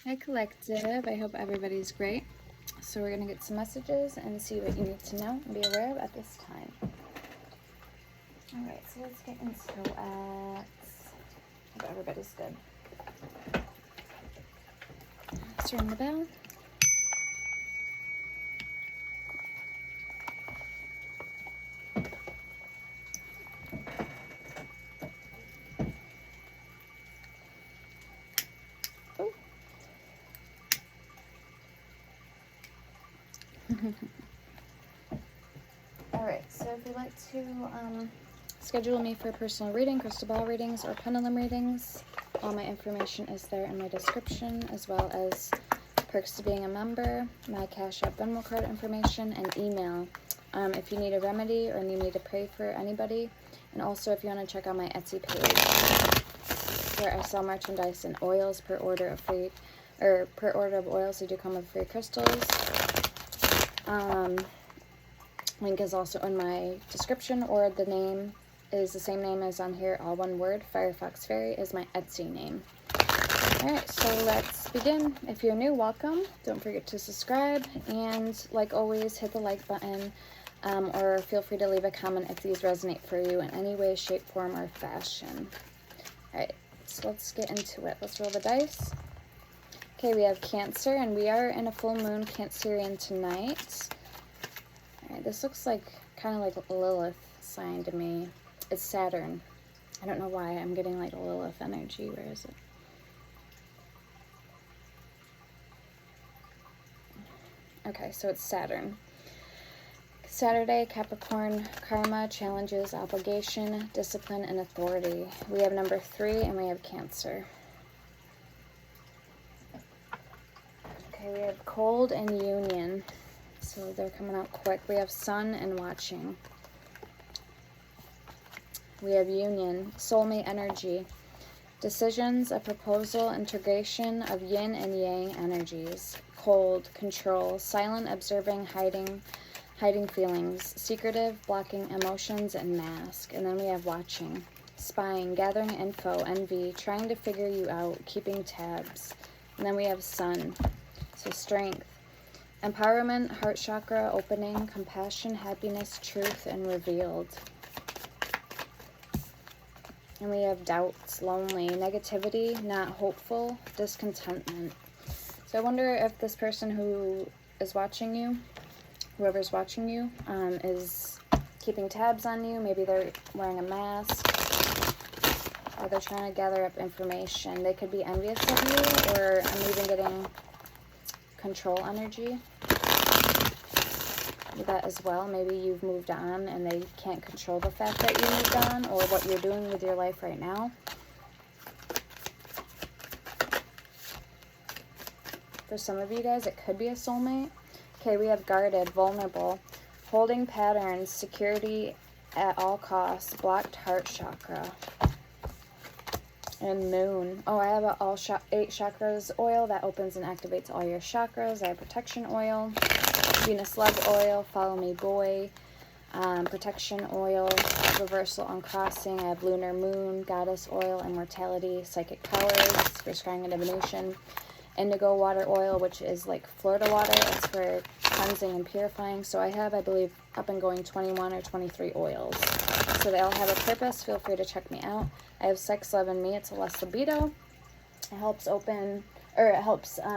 Hi Collective, I hope everybody's great. So we're going to get some messages and see what you need to know and be aware of at this time. Alright, so let's get into it. Hope everybody's good. Let's ring the bell. Oh. Alright, so if you'd like to schedule me for a personal reading, crystal ball readings, or pendulum readings, all my information is there in my description, as well as perks to being a member, my Cash App Venmo card information, and email if you need a remedy or need me to pray for anybody. And also if you want to check out my Etsy page where I sell merchandise and oils per order of oils. They do come with free crystals. Link is also in my description, or the name is the same name as on here, all one word. Firefox Fairy is my Etsy name. Alright, so let's begin. If you're new, welcome. Don't forget to subscribe, and like always, hit the like button, or feel free to leave a comment if these resonate for you in any way, shape, form, or fashion. Alright, so let's get into it. Let's roll the dice. Okay, we have Cancer, and we are in a full moon Cancerian tonight. Alright, this looks like kind of like a Lilith sign to me. It's Saturn. I don't know why I'm getting like a Lilith energy. Where is it? Okay, so it's Saturn. Saturday, Capricorn, karma, challenges, obligation, discipline, and authority. We have number 3, and we have Cancer. Okay, we have cold and union. So they're coming out quick. We have sun and watching. We have union, soulmate energy, decisions, a proposal, integration of yin and yang energies. Cold, control, silent, observing, hiding feelings, secretive, blocking emotions, and mask. And then we have watching, spying, gathering info, envy, trying to figure you out, keeping tabs. And then we have sun, so strength, empowerment, heart chakra, opening, compassion, happiness, truth, and revealed. And we have doubts, lonely, negativity, not hopeful, discontentment. So I wonder if this person who is watching you, whoever's watching you, is keeping tabs on you. Maybe they're wearing a mask, or they're trying to gather up information. They could be envious of you, or I'm even getting control energy with that as well. Maybe you've moved on and they can't control the fact that you moved on, or what you're doing with your life right now. For some of you guys, it could be a soulmate. Okay, we have guarded, vulnerable, holding patterns, security at all costs, blocked heart chakra, and moon. Oh, I have a 8 chakras oil that opens and activates all your chakras. I have protection oil, Venus love oil, follow me boy, protection oil, reversal uncrossing. I have lunar moon, goddess oil, immortality, psychic powers for scrying and divination, indigo water oil, which is like Florida water. It's for cleansing and purifying. So I have, I believe, up and going 21 or 23 oils. So they all have a purpose. Feel free to check me out. I have Sex, Love, and Me. It's a less libido. It helps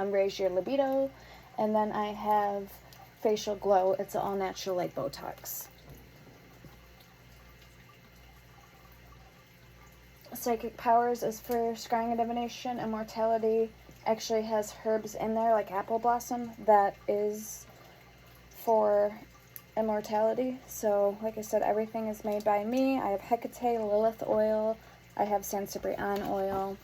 raise your libido. And then I have Facial Glow. It's all natural, like Botox. Psychic Powers is for scrying and divination. Immortality actually has herbs in there, like apple blossom, that is for immortality. So, like I said, everything is made by me. I have Hecate, Lilith oil. I have Sansabrian oil.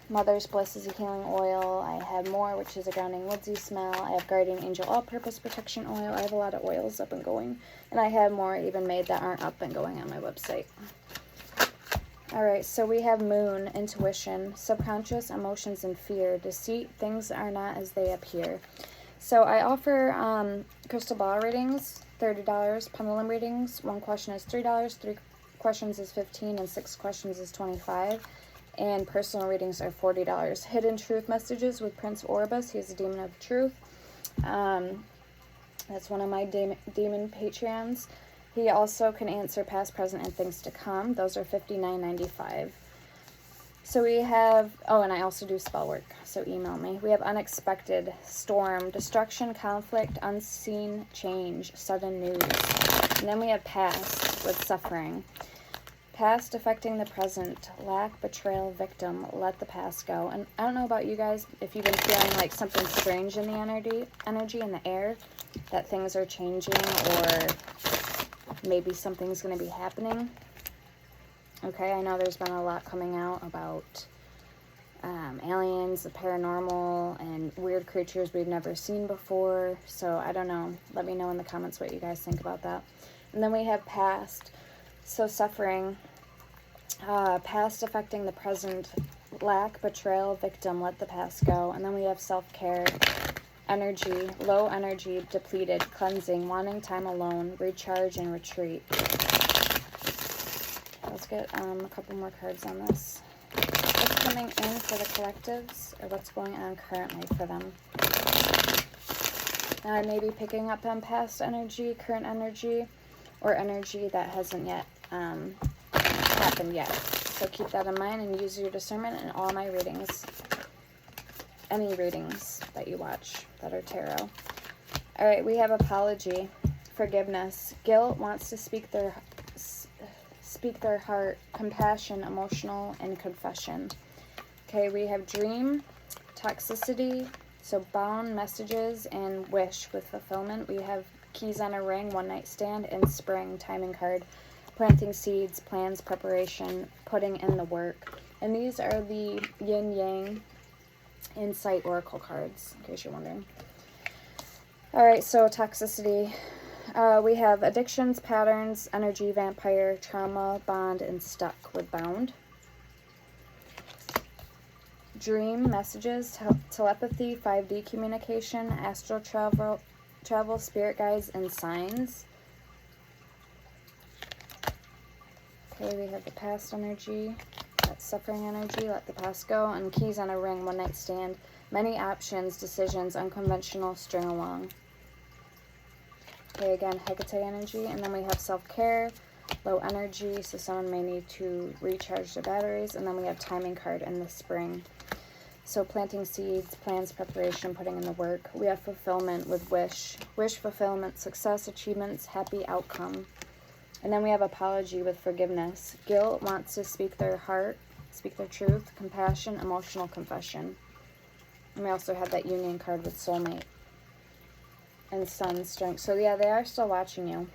Mother's Bliss is a healing oil. I have more, which is a grounding woodsy smell. I have Guardian Angel all-purpose protection oil. I have a lot of oils up and going. And I have more even made that aren't up and going on my website. Alright, so we have moon, intuition, subconscious, emotions, and fear, deceit, things are not as they appear. So I offer crystal ball readings, $30, pendulum readings. 1 question is $3, 3 questions is $15, and 6 questions is $25. And personal readings are $40. Hidden Truth Messages with Prince Orbis. He's a demon of truth. That's one of my demon Patreons. He also can answer past, present, and things to come. Those are $59.95. So we have, oh, and I also do spell work, so email me. We have Unexpected, Storm, Destruction, Conflict, Unseen Change, Sudden News. And then we have Past with Suffering. Past affecting the present, lack, betrayal, victim, let the past go. And I don't know about you guys, if you've been feeling like something strange in the energy in the air, that things are changing or maybe something's going to be happening. Okay, I know there's been a lot coming out about aliens, the paranormal, and weird creatures we've never seen before. So I don't know. Let me know in the comments what you guys think about that. And then we have Past. So suffering, past affecting the present, lack, betrayal, victim, let the past go. And then we have self-care, energy, low energy, depleted, cleansing, wanting time alone, recharge, and retreat. Let's get a couple more cards on this. What's coming in for the collectives, or what's going on currently for them? Now I may be picking up on past energy, current energy, or energy that hasn't yet happened yet. So keep that in mind and use your discernment in all my readings. Any readings that you watch that are tarot. Alright, we have apology, forgiveness, guilt wants to speak their heart, compassion, emotional, and confession. Okay, we have dream, toxicity, so bound, messages, and wish with fulfillment. We have keys on a ring, one night stand, and spring, timing card, planting seeds, plans, preparation, putting in the work. And these are the yin yang insight oracle cards, in case you're wondering. Alright, so toxicity. We have addictions, patterns, energy, vampire, trauma, bond, and stuck with bound. Dream, messages, telepathy, 5D communication, astral travel, spirit guides, and signs. Okay, we have the past energy, that suffering energy, let the past go, and keys on a ring, one night stand, many options, decisions, unconventional, string along. Okay, again, Hecate energy, and then we have self-care, low energy, so someone may need to recharge their batteries, and then we have timing card in the spring. So planting seeds, plans, preparation, putting in the work. We have fulfillment with wish, fulfillment, success, achievements, happy outcome. And then we have apology with forgiveness. Guilt wants to speak their heart, speak their truth, compassion, emotional confession. And we also have that union card with soulmate. And sun, strength. So yeah, they are still watching you.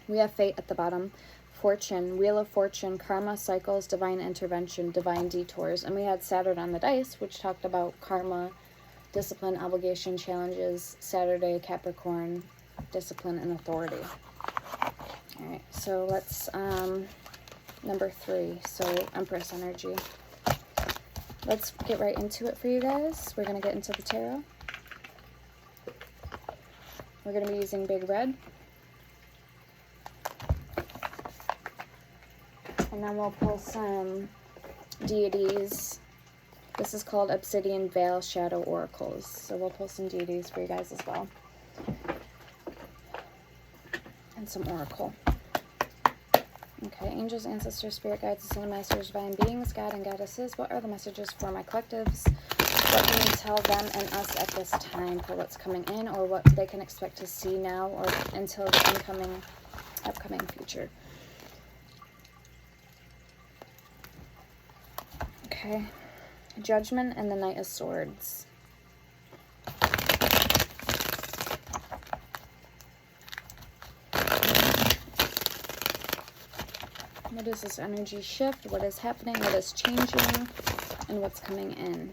We have fate at the bottom. Fortune, wheel of fortune, karma, cycles, divine intervention, divine detours. And we had Saturn on the dice, which talked about karma, discipline, obligation, challenges, Saturday, Capricorn, discipline, and authority. Alright, so let's, number 3, so Empress energy. Let's get right into it for you guys. We're going to get into the tarot. We're going to be using Big Red. And then we'll pull some deities. This is called Obsidian Veil Shadow Oracles. So we'll pull some deities for you guys as well. And some oracle. Okay, angels, ancestors, spirit guides, ascended masters, divine beings, God and goddesses. What are the messages for my collectives? What can you tell them and us at this time for what's coming in, or what they can expect to see now or until the upcoming future? Okay, Judgment and the Knight of Swords. What is this energy shift? What is happening? What is changing? And what's coming in?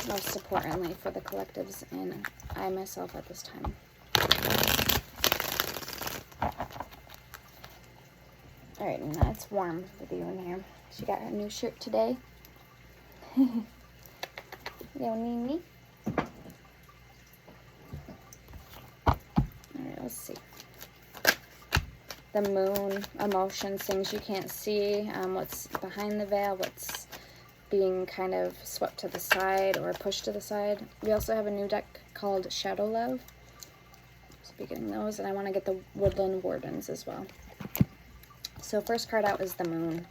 Most importantly for the collectives and I myself at this time. Alright, Nina, it's warm with you in here. She got her new shirt today. Little Nini. Alright, let's see. the moon, emotions, things you can't see, what's behind the veil, what's being kind of swept to the side or pushed to the side. We also have a new deck called Shadow Love. So I'll be getting those, and I want to get the Woodland Wardens as well. So first card out is the moon.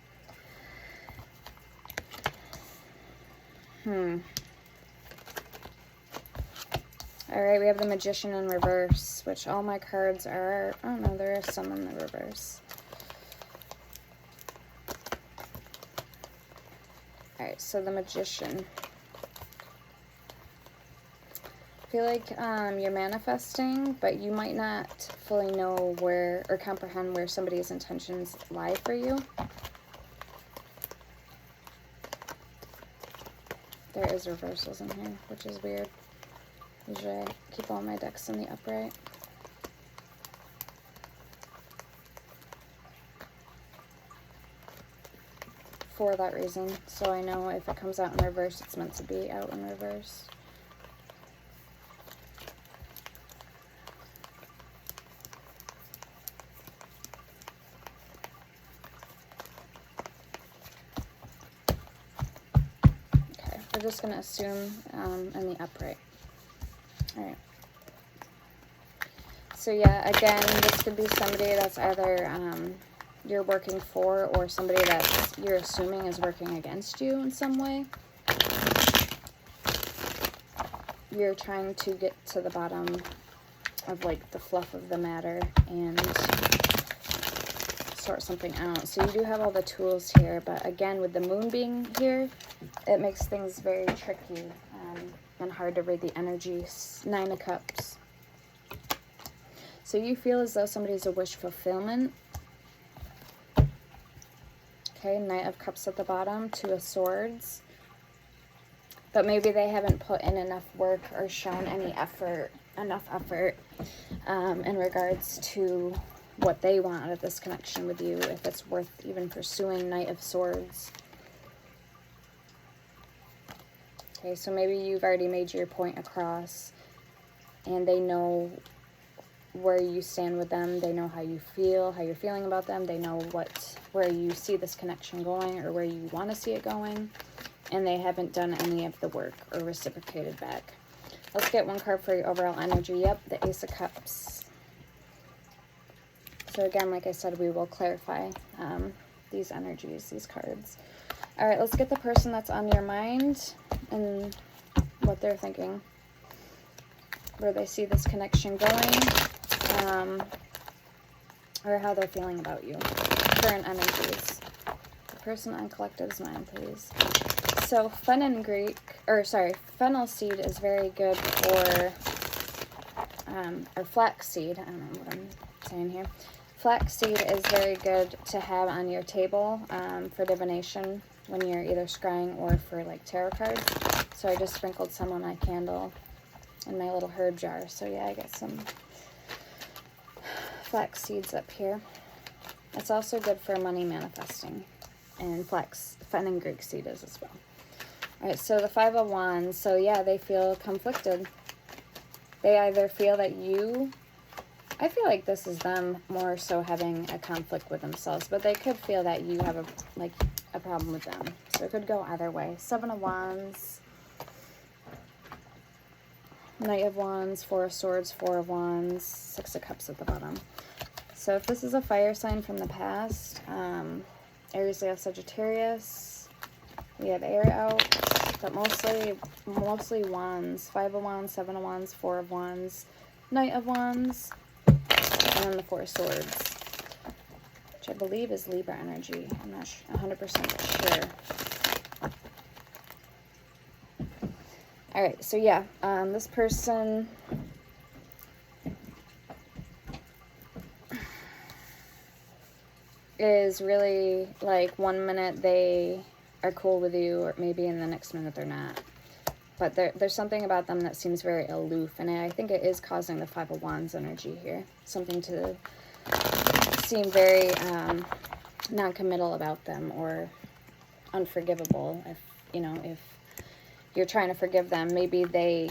Alright, we have the Magician in reverse, which all my cards are, oh no, there are some in the reverse. Alright, so the Magician. I feel like you're manifesting, but you might not fully know where or comprehend where somebody's intentions lie for you. There is reversals in here, which is weird. Usually I keep all my decks in the upright. For that reason, so I know if it comes out in reverse, it's meant to be out in reverse. Okay, we're just going to assume in the upright. Alright. So yeah, again, this could be somebody that's either you're working for or somebody that you're assuming is working against you in some way. You're trying to get to the bottom of like the fluff of the matter and sort something out. So you do have all the tools here, but again, with the moon being here, it makes things very tricky and hard to read the energy. 9 of Cups. So you feel as though somebody's a wish fulfillment. Okay, Knight of Cups at the bottom, 2 of Swords. But maybe they haven't put in enough work or shown any effort, enough effort in regards to what they want out of this connection with you, if it's worth even pursuing. Knight of Swords. Okay, so maybe you've already made your point across and they know where you stand with them. They know how you feel, how you're feeling about them. They know where you see this connection going or where you want to see it going. And they haven't done any of the work or reciprocated back. Let's get one card for your overall energy. Yep, the Ace of Cups. So again, like I said, we will clarify these energies, these cards. All right, let's get the person that's on your mind and what they're thinking, where they see this connection going, or how they're feeling about you. Current energies. The person on collective's mind, please. So fenugreek, fennel seed is very good for, or flax seed. I don't know what I'm saying here. Flax seed is very good to have on your table for divination when you're either scrying or for like tarot cards. So I just sprinkled some on my candle in my little herb jar. So yeah, I got some flax seeds up here. It's also good for money manifesting, and fenugreek seed is as well. All right, so the 5 of Wands. So yeah, they feel conflicted. They either feel that I feel like this is them more so having a conflict with themselves, but they could feel that you have a problem with them. So it could go either way. 7 of Wands, Knight of Wands, 4 of Swords, 4 of Wands, 6 of Cups at the bottom. So if this is a fire sign from the past, Aries, Leo, Sagittarius, we have air out, but mostly Wands. 5 of Wands, 7 of Wands, 4 of Wands, Knight of Wands, and then the 4 of Swords, which I believe is Libra energy. I'm not 100% sure. All right, so yeah, this person is really like 1 minute they are cool with you, or maybe in the next minute they're not. But there's something about them that seems very aloof, and I think it is causing the 5 of Wands energy here. Something to seem very non-committal about them, or unforgivable. If you're trying to forgive them, maybe they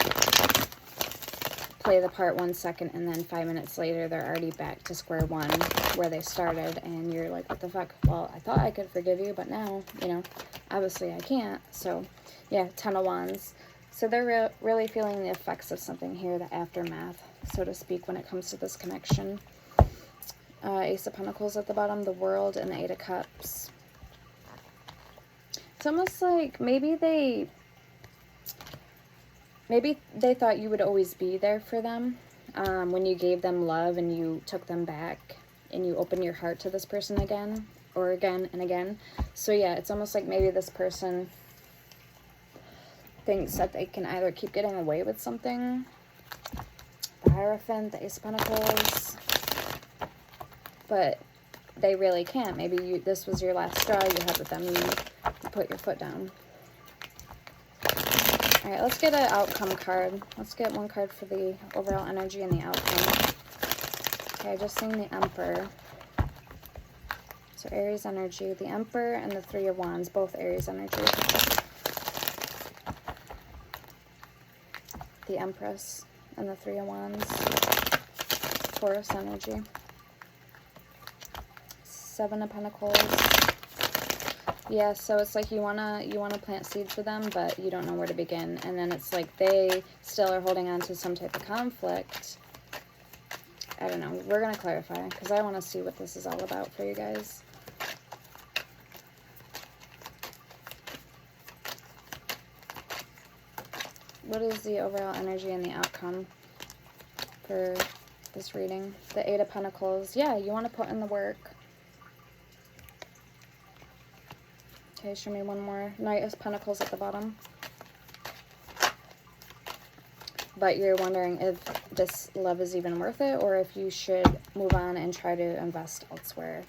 play the part 1 second, and then 5 minutes later they're already back to square one where they started, and you're like, what the fuck? Well, I thought I could forgive you, but now, you know, obviously I can't. So yeah, 10 of Wands. So they're really feeling the effects of something here, the aftermath, so to speak, when it comes to this connection. Ace of Pentacles at the bottom, the World, and the 8 of Cups. It's almost like maybe they thought you would always be there for them when you gave them love and you took them back and you opened your heart to this person again or again and again. So yeah, it's almost like maybe this person thinks that they can either keep getting away with something. The Hierophant, the Ace of Pentacles, but they really can't. Maybe this was your last straw you had with them. You put your foot down. All right, let's get an outcome card. Let's get one card for the overall energy and the outcome. Okay, I just seen the Emperor. So Aries energy, the Emperor and the 3 of Wands, both Aries energy. The Empress and the 3 of Wands, Taurus energy. 7 of Pentacles. Yeah, so it's like you wanna plant seeds for them, but you don't know where to begin. And then it's like they still are holding on to some type of conflict. I don't know. We're gonna clarify because I want to see what this is all about for you guys. What is the overall energy and the outcome for this reading? The 8 of Pentacles. Yeah, you want to put in the work. Okay, show me one more. Knight of Pentacles at the bottom. But you're wondering if this love is even worth it or if you should move on and try to invest elsewhere.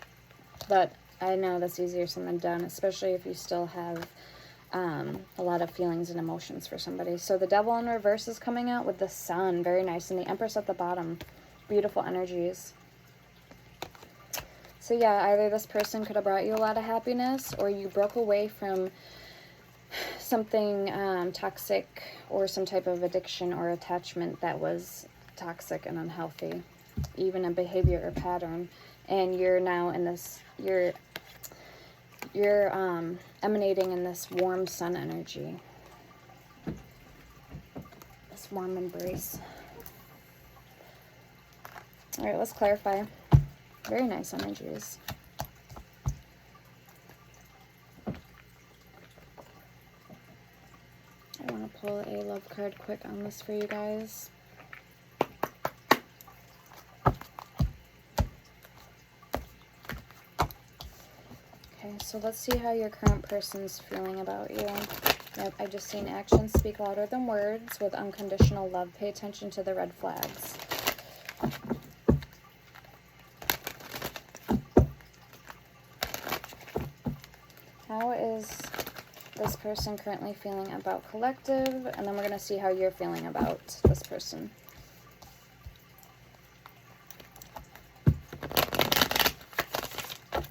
But I know that's easier said than done, especially if you still have a lot of feelings and emotions for somebody. So the Devil in reverse is coming out with the Sun. Very nice. And the Empress at the bottom. Beautiful energies. So yeah, either this person could have brought you a lot of happiness or you broke away from something toxic or some type of addiction or attachment that was toxic and unhealthy, even a behavior or pattern. And you're now in this, you're emanating in this warm sun energy, this warm embrace. All right, let's clarify. Very nice energies. I want to pull a love card quick on this for you guys. Okay, so let's see how your current person's feeling about you. Yep, I just seen actions speak louder than words with unconditional love. Pay attention to the red flags. How is this person currently feeling about collective? And then we're going to see how you're feeling about this person.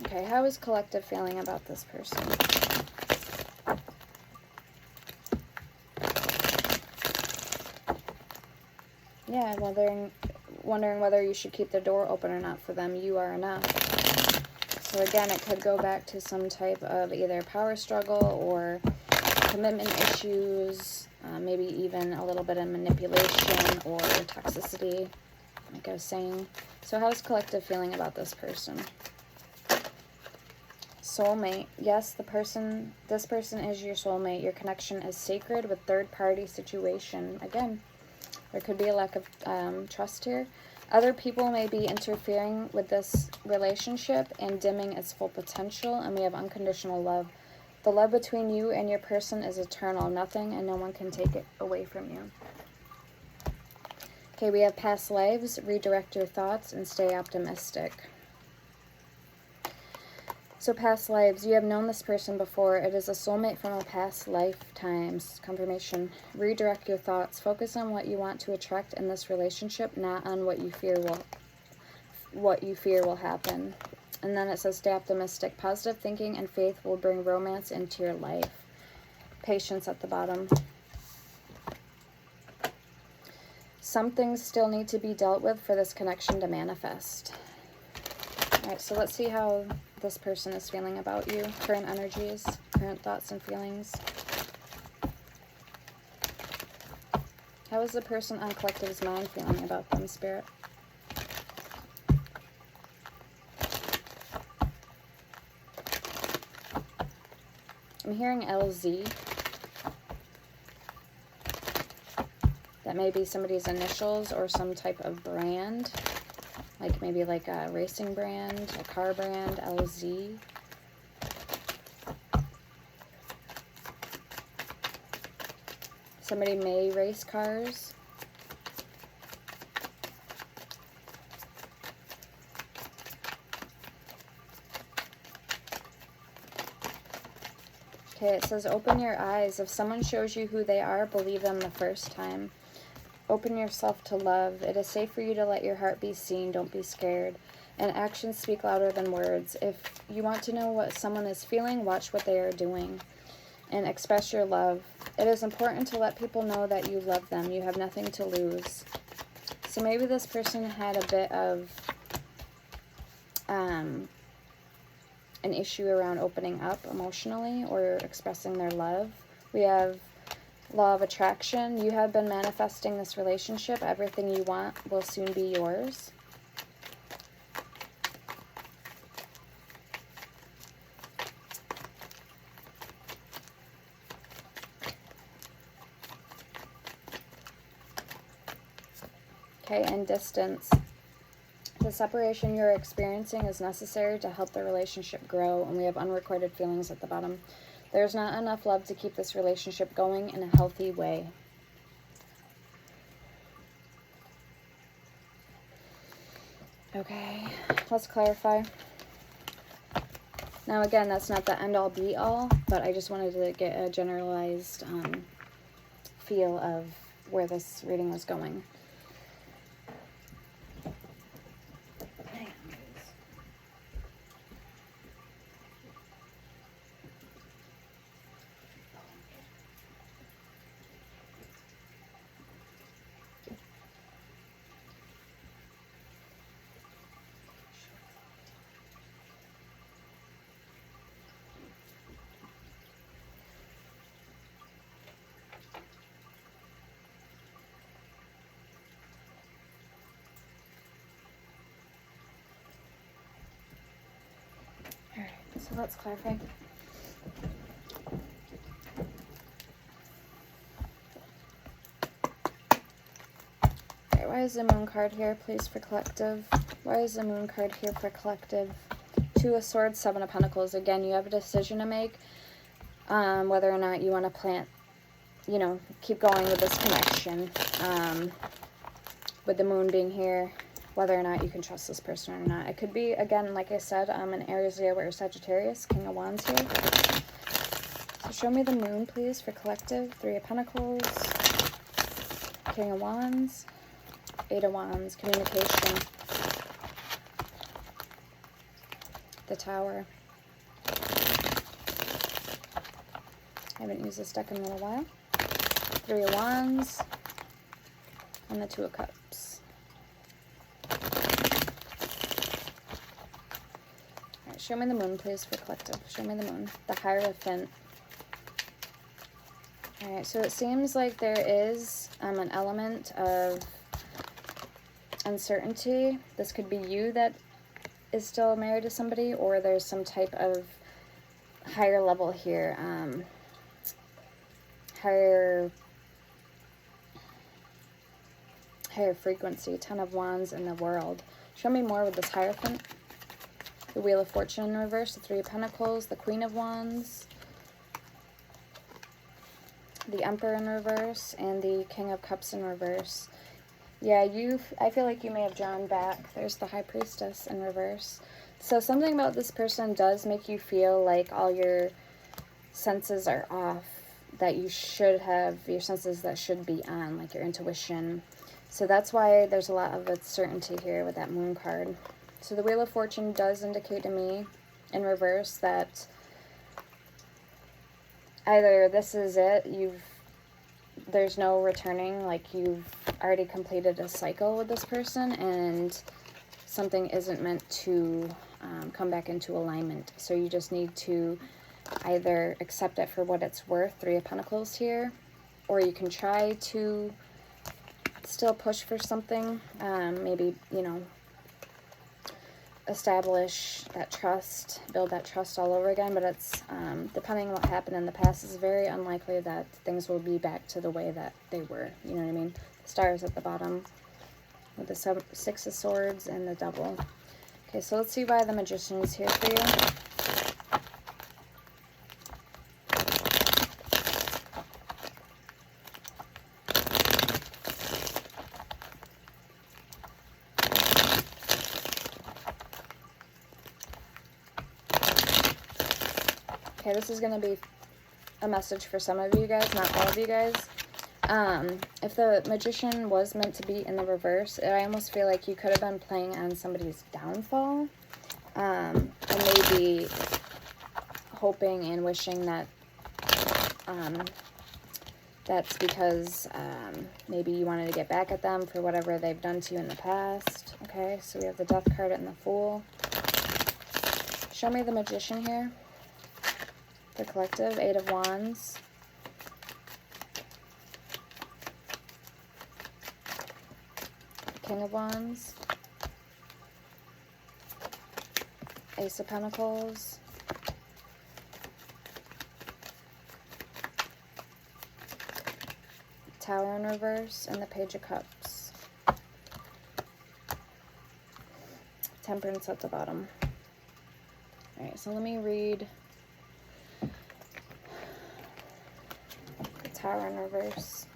Okay, how is collective feeling about this person? Yeah, wondering whether you should keep the door open or not for them. You are enough. So again, it could go back to some type of either power struggle or commitment issues, maybe even a little bit of manipulation or toxicity, like I was saying. So how is collective feeling about this person? Soulmate. Yes, this person is your soulmate. Your connection is sacred with third-party situation. Again, there could be a lack of trust here. Other people may be interfering with this relationship and dimming its full potential, and we have unconditional love. The love between you and your person is eternal. Nothing and no one can take it away from you. Okay, we have past lives. Redirect your thoughts and stay optimistic. So past lives, you have known this person before. It is a soulmate from a past lifetimes. Confirmation. Redirect your thoughts. Focus on what you want to attract in this relationship, not on what you fear will happen. And then it says stay optimistic. Positive thinking and faith will bring romance into your life. Patience at the bottom. Some things still need to be dealt with for this connection to manifest. All right, so let's see how this person is feeling about you. Current energies, current thoughts and feelings. How is the person on Collective's mind feeling about them, Spirit? I'm hearing LZ. That may be somebody's initials or some type of brand. Like maybe like a racing brand, a car brand, LZ. Somebody may race cars. Okay, it says open your eyes. If someone shows you who they are, believe them the first time. Open yourself to love. It is safe for you to let your heart be seen. Don't be scared. And actions speak louder than words. If you want to know what someone is feeling, watch what they are doing. And express your love. It is important to let people know that you love them. You have nothing to lose. So maybe this person had a bit of an issue around opening up emotionally or expressing their love. We have law of attraction. You have been manifesting this relationship. Everything you want will soon be yours. Okay, and distance. The separation you're experiencing is necessary to help the relationship grow, and we have unrequited feelings at the bottom. There's not enough love to keep this relationship going in a healthy way. Okay, let's clarify. Now again, that's not the end-all be-all, but I just wanted to get a generalized feel of where this reading was going. Alright, so let's clarify. Okay, why is the Moon card here, please, for Collective? Why is the Moon card here for Collective? Two of Swords, Seven of Pentacles. Again, you have a decision to make, whether or not you want to plant, you know, keep going with this connection. With the Moon being here, whether or not you can trust this person or not. It could be, again, like I said, an Aries, Leo, or Sagittarius. King of Wands here. So show me the Moon, please, for Collective. Three of Pentacles, King of Wands, Eight of Wands, communication, the Tower. I haven't used this deck in a little while. Three of Wands, and the Two of Cups. Alright, show me the Moon, please, for Collective. Show me the Moon. The Hierophant. Alright, so it seems like there is an element of uncertainty. This could be you that is still married to somebody, or there's some type of higher level here. Higher frequency. Ten of Wands in the World. Show me more with this Hierophant. The Wheel of Fortune in reverse. The Three of Pentacles. The Queen of Wands. The Emperor in reverse. And the King of Cups in reverse. Yeah, I feel like you may have drawn back. There's the High Priestess in reverse. So something about this person does make you feel like all your senses are off. That you should have your senses that should be on, like your intuition. So that's why there's a lot of uncertainty here with that Moon card. So the Wheel of Fortune does indicate to me in reverse that either this is it, there's no returning, like you've already completed a cycle with this person, and something isn't meant to come back into alignment. So you just need to either accept it for what it's worth, Three of Pentacles here, or you can try to still push for something, maybe, you know, establish that trust, build that trust all over again, but it's, depending on what happened in the past, it's very unlikely that things will be back to the way that they were, you know what I mean? The stars at the bottom with the Six of Swords and the Devil. Okay, so let's see why the Magician is here for you. Okay, this is going to be a message for some of you guys, not all of you guys. If the Magician was meant to be in the reverse, I almost feel like you could have been playing on somebody's downfall. And maybe hoping and wishing that that's because maybe you wanted to get back at them for whatever they've done to you in the past. Okay, so we have the Death card and the Fool. Show me the Magician here. The collective, Eight of Wands. King of Wands. Ace of Pentacles. Tower in reverse, and the Page of Cups. Temperance at the bottom. Alright, so let me read the Tower in reverse.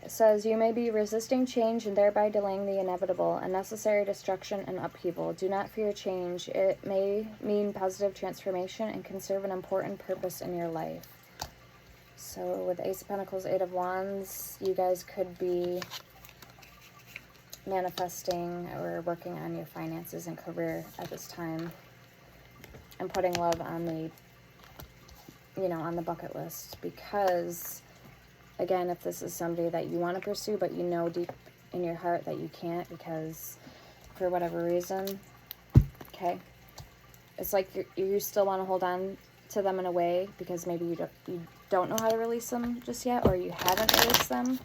It says, you may be resisting change and thereby delaying the inevitable, unnecessary destruction and upheaval. Do not fear change. It may mean positive transformation and can serve an important purpose in your life. So with Ace of Pentacles, Eight of Wands, you guys could be manifesting or working on your finances and career at this time and putting love on the, you know, on the bucket list, because again, if this is somebody that you want to pursue, but you know deep in your heart that you can't because for whatever reason, okay, it's like you still want to hold on to them in a way because maybe you don't know how to release them just yet, or you haven't released them.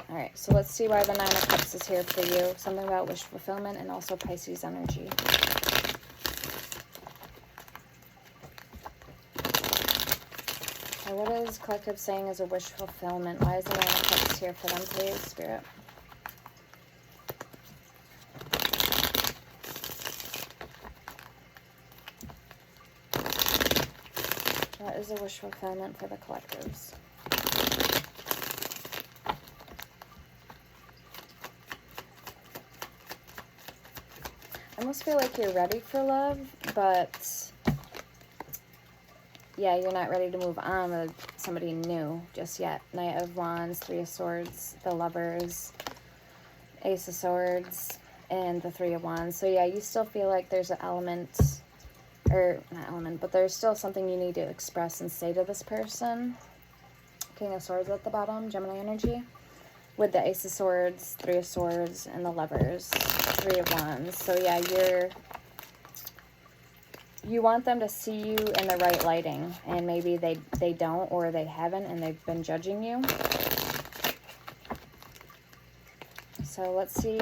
All right, so let's see why the Nine of Cups is here for you. Something about wish fulfillment and also Pisces energy. What is collective saying is a wish fulfillment? Why is the Nine of Cups here for them, please, Spirit? What is a wish fulfillment for the collectives? I almost feel like you're ready for love, but yeah, you're not ready to move on with somebody new just yet. Knight of Wands, Three of Swords, the Lovers, Ace of Swords, and the Three of Wands. So yeah, you still feel like there's an element, or not element, but there's still something you need to express and say to this person. King of Swords at the bottom, Gemini energy. With the Ace of Swords, Three of Swords, and the Lovers, Three of Wands. So yeah, you want them to see you in the right lighting, and maybe they don't, or they haven't, and they've been judging you. So let's see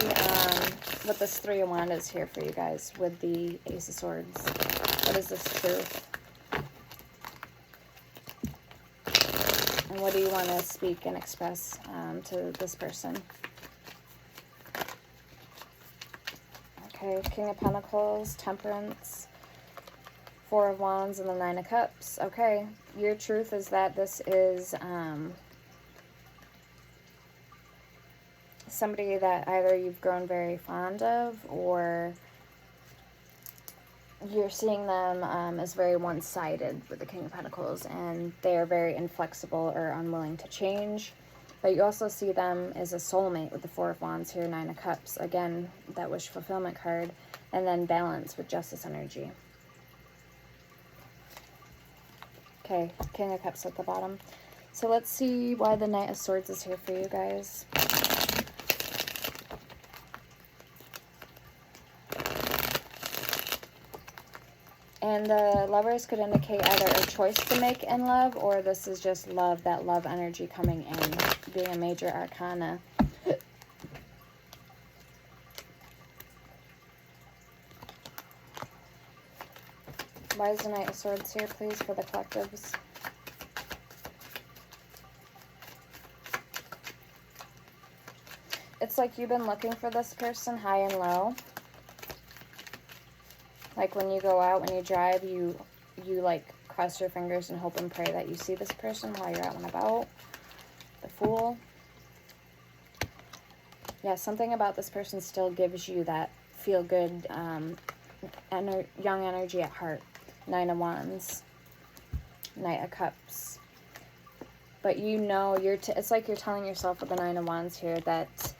what this Three of Wands is here for you guys with the Ace of Swords. What is this truth? And what do you want to speak and express to this person? Okay, King of Pentacles, Temperance, Four of Wands, and the Nine of Cups. Okay, your truth is that this is somebody that either you've grown very fond of, or you're seeing them as very one-sided with the King of Pentacles, and they are very inflexible or unwilling to change. But you also see them as a soulmate with the Four of Wands here, Nine of Cups. Again, that wish fulfillment card. And then balance with Justice energy. Okay, King of Cups at the bottom. So let's see why the Knight of Swords is here for you guys. And the Lovers could indicate either a choice to make in love, or this is just love, that love energy coming in, being a major arcana. Why is the Knight of Swords here, please, for the collectives? It's like you've been looking for this person high and low. Like when you go out, when you drive, you like cross your fingers and hope and pray that you see this person while you're out and about. The Fool. Yeah, something about this person still gives you that feel-good, young energy at heart. Nine of Wands. Knight of Cups. But you know, it's like you're telling yourself with the Nine of Wands here that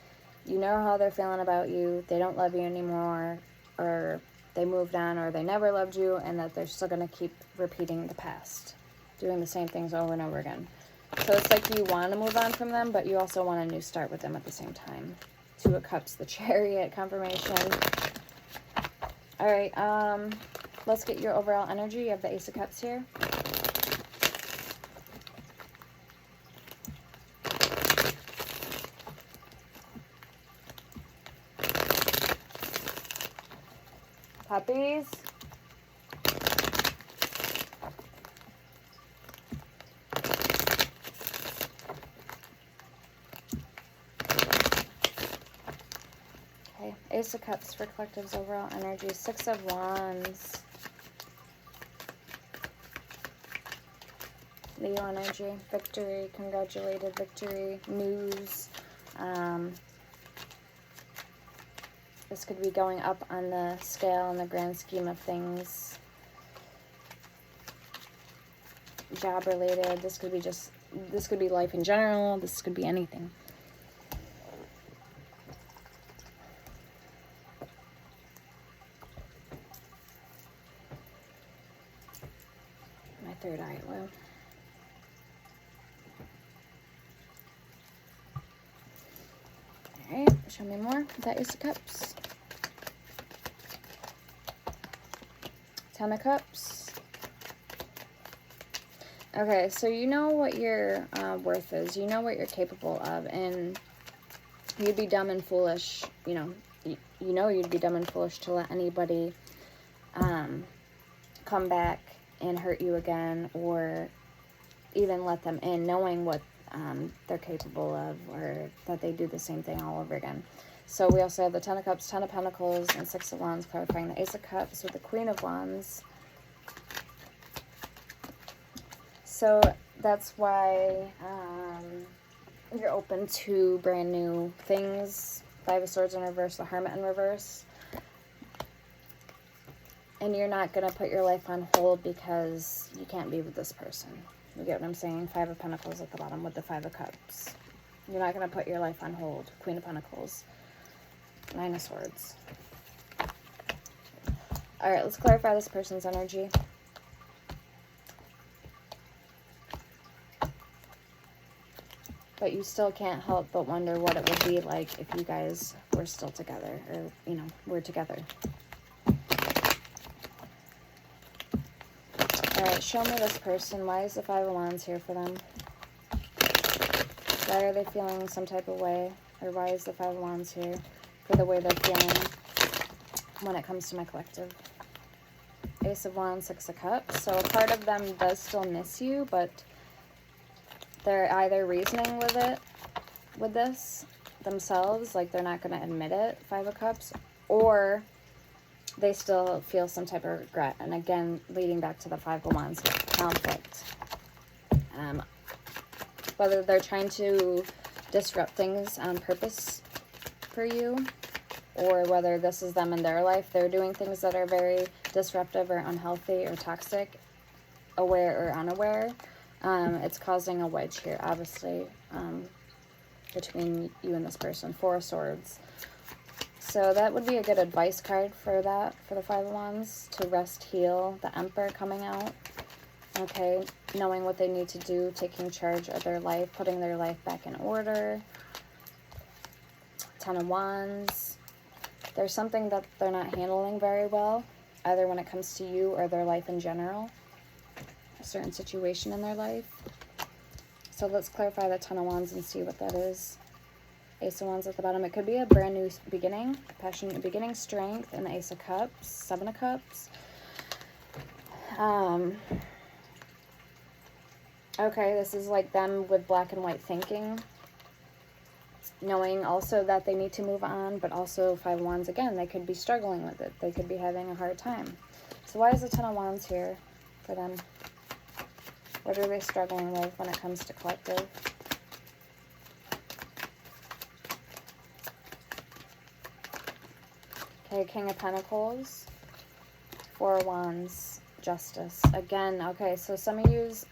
you know how they're feeling about you. They don't love you anymore, or they moved on, or they never loved you, and that they're still going to keep repeating the past, doing the same things over and over again. So it's like you want to move on from them, but you also want a new start with them at the same time. Two of Cups, the Chariot confirmation. All right, let's get your overall energy. You have the Ace of Cups here. Puppies. Okay, Ace of Cups for collectives overall energy. Six of Wands. Leo energy. Victory. Congratulated victory. News. This could be going up on the scale in the grand scheme of things. Job related. This could be life in general. This could be anything. My third eye, well. Alright, show me more. That is the Cups. Ten of Cups. Okay, so you know what your worth is. You know what you're capable of. And you'd be dumb and foolish, you know you'd be dumb and foolish to let anybody come back and hurt you again, or even let them in, knowing what they're capable of, or that they do the same thing all over again. So we also have the Ten of Cups, Ten of Pentacles, and Six of Wands, clarifying the Ace of Cups with the Queen of Wands. So that's why you're open to brand new things. Five of Swords in reverse, the Hermit in reverse. And you're not going to put your life on hold because you can't be with this person. You get what I'm saying? Five of Pentacles at the bottom with the Five of Cups. You're not going to put your life on hold. Queen of Pentacles. Nine of Swords. Alright, let's clarify this person's energy. But you still can't help but wonder what it would be like if you guys were still together, or, were together. Alright, show me this person. Why is the Five of Wands here for them? Why are they feeling some type of way? Or why is the Five of Wands here for the way they're feeling when it comes to my collective? Ace of Wands, Six of Cups. So a part of them does still miss you, but they're either reasoning with this themselves, like they're not going to admit it, Five of Cups, or they still feel some type of regret. And again, leading back to the Five of Wands, conflict. Whether they're trying to disrupt things on purpose for you, or whether this is them in their life, they're doing things that are very disruptive or unhealthy or toxic, aware or unaware. It's causing a wedge here, obviously. between you and this person. Four of Swords. So that would be a good advice card for that, for the Five of Wands, to rest, heal. The Emperor coming out. Okay, knowing what they need to do, taking charge of their life, putting their life back in order. Ten of Wands. There's something that they're not handling very well, either when it comes to you or their life in general. A certain situation in their life. So let's clarify the Ten of Wands and see what that is. Ace of Wands at the bottom. It could be a brand new beginning, passionate beginning, strength, and the Ace of Cups, Seven of Cups. Okay, this is like them with black and white thinking. Knowing also that they need to move on, but also Five of Wands, again, they could be struggling with it. They could be having a hard time. So why is the Ten of Wands here for them? What are they struggling with when it comes to collective? Okay, King of Pentacles, Four of Wands, Justice. Again, okay, so some of yous,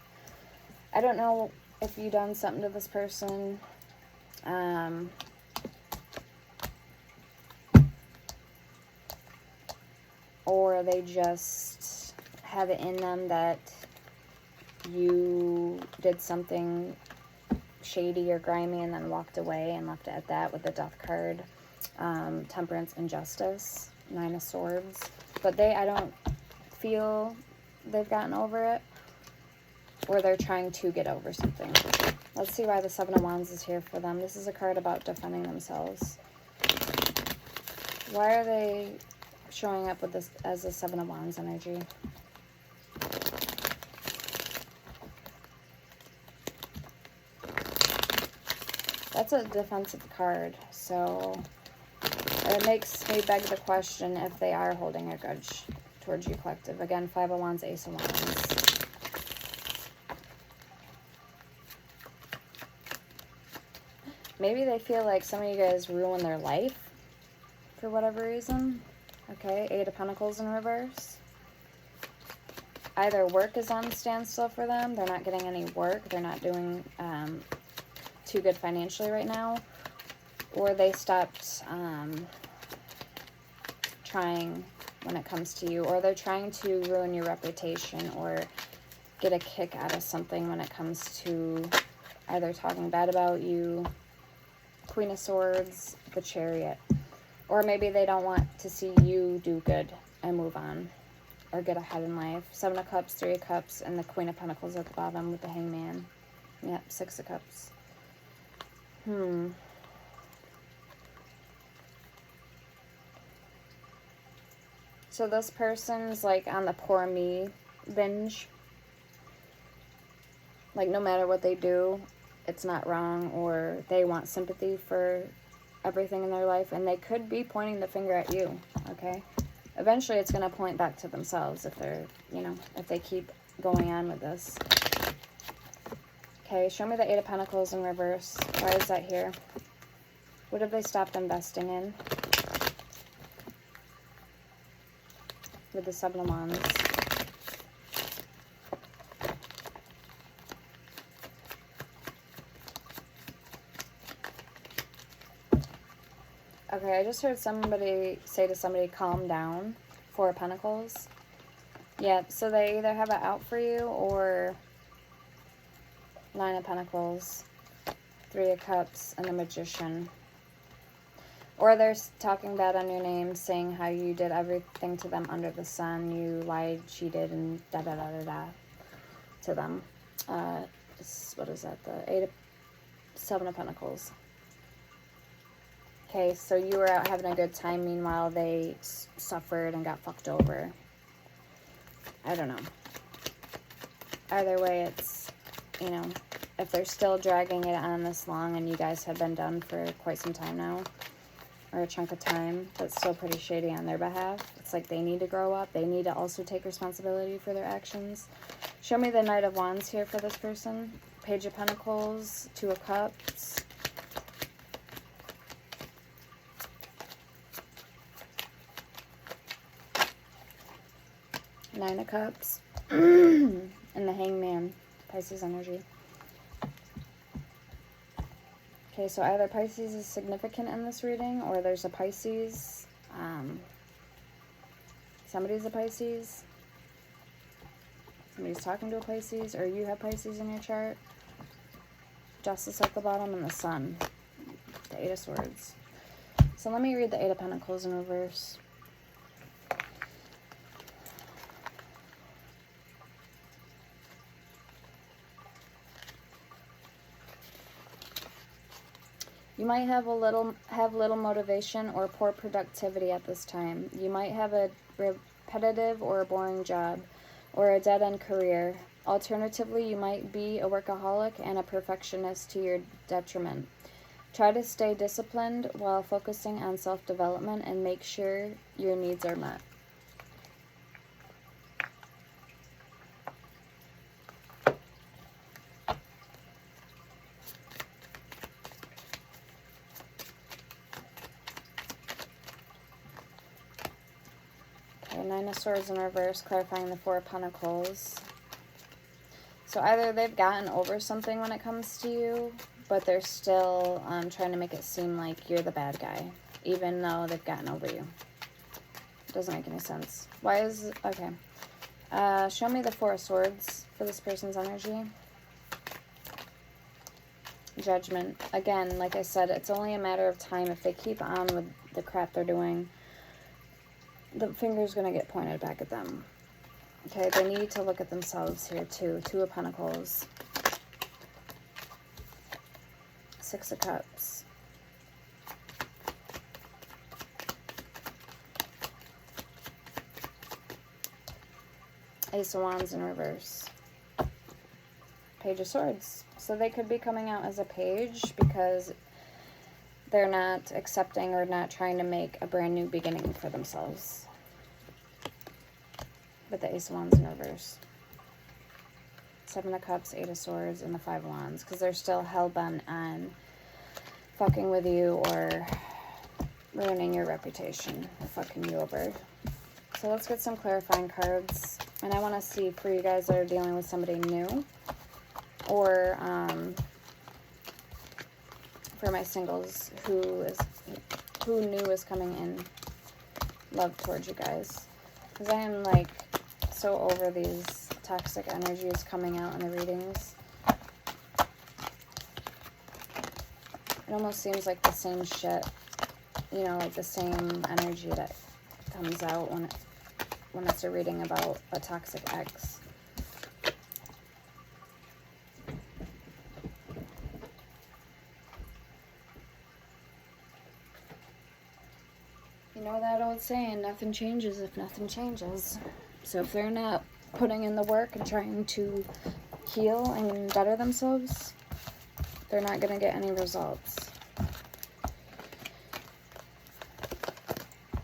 I don't know if you've done something to this person. Or they just have it in them that you did something shady or grimy and then walked away and left it at that with the Death card. Temperance and Justice, Nine of Swords. But I don't feel they've gotten over it, or they're trying to get over something. Let's see why the Seven of Wands is here for them. This is a card about defending themselves. Why are they showing up with this as a Seven of Wands energy? That's a defensive card, so it makes me beg the question if they are holding a grudge towards you, collective. Again, Five of Wands, Ace of Wands. Maybe they feel like some of you guys ruined their life for whatever reason. Okay, Eight of Pentacles in reverse. Either work is on standstill for them. They're not getting any work. They're not doing too good financially right now. Or they stopped trying when it comes to you. Or they're trying to ruin your reputation or get a kick out of something when it comes to either talking bad about you. Queen of Swords, the Chariot. Or maybe they don't want to see you do good and move on or get ahead in life. Seven of Cups, Three of Cups, and the Queen of Pentacles at the bottom with the Hangman. Yep, Six of Cups. So this person's like on the poor me binge. Like no matter what they do, it's not wrong, or they want sympathy for everything in their life, and they could be pointing the finger at you, okay? Eventually it's going to point back to themselves if they're, you know, if they keep going on with this. Okay, show me the Eight of Pentacles in reverse. Why is that here? What have they stopped investing in? With the Seven of Wands. Okay, I just heard somebody say to somebody, calm down. Four of Pentacles. Yeah, so they either have it out for you or Nine of Pentacles, Three of Cups, and the Magician. Or they're talking bad on your name, saying how you did everything to them under the sun. You lied, cheated, and da-da-da-da-da to them. What is that? The Seven of Pentacles. Okay, so you were out having a good time. Meanwhile, they suffered and got fucked over. I don't know. Either way, it's, you know, if they're still dragging it on this long and you guys have been done for quite some time now, or a chunk of time, that's still pretty shady on their behalf. It's like they need to grow up. They need to also take responsibility for their actions. Show me the Knight of Wands here for this person. Page of Pentacles, Two of Cups. Nine of Cups. And the Hangman, Pisces energy. Okay, so either Pisces is significant in this reading, or there's a Pisces. Somebody's a Pisces. Somebody's talking to a Pisces, or you have Pisces in your chart. Justice at the bottom and the Sun. The Eight of Swords. So let me read the Eight of Pentacles in reverse. You might have little motivation or poor productivity at this time. You might have a repetitive or a boring job or a dead-end career. Alternatively, you might be a workaholic and a perfectionist to your detriment. Try to stay disciplined while focusing on self-development and make sure your needs are met. Nine of Swords in reverse, clarifying the Four of Pentacles. So either they've gotten over something when it comes to you, but they're still trying to make it seem like you're the bad guy, even though they've gotten over you. Doesn't make any sense. Why is... Okay. Show me the Four of Swords for this person's energy. Judgment. Again, like I said, it's only a matter of time. If they keep on with the crap they're doing, the finger's going to get pointed back at them. Okay, they need to look at themselves here too. Two of Pentacles. Six of Cups. Ace of Wands in reverse. Page of Swords. So they could be coming out as a page because they're not accepting or not trying to make a brand new beginning for themselves. With the Ace of Wands in reverse. Seven of Cups, Eight of Swords, and the Five of Wands. Because they're still hell-bent on fucking with you or ruining your reputation. Or fucking you over. So let's get some clarifying cards. And I want to see for you guys that are dealing with somebody new. Or for my singles who new is coming in love towards you guys. Because I am like so over these toxic energies coming out in the readings. It almost seems like the same shit, you know, like the same energy that comes out when it's a reading about a toxic ex. You know that old saying, nothing changes if nothing changes. So if they're not putting in the work and trying to heal and better themselves, they're not going to get any results.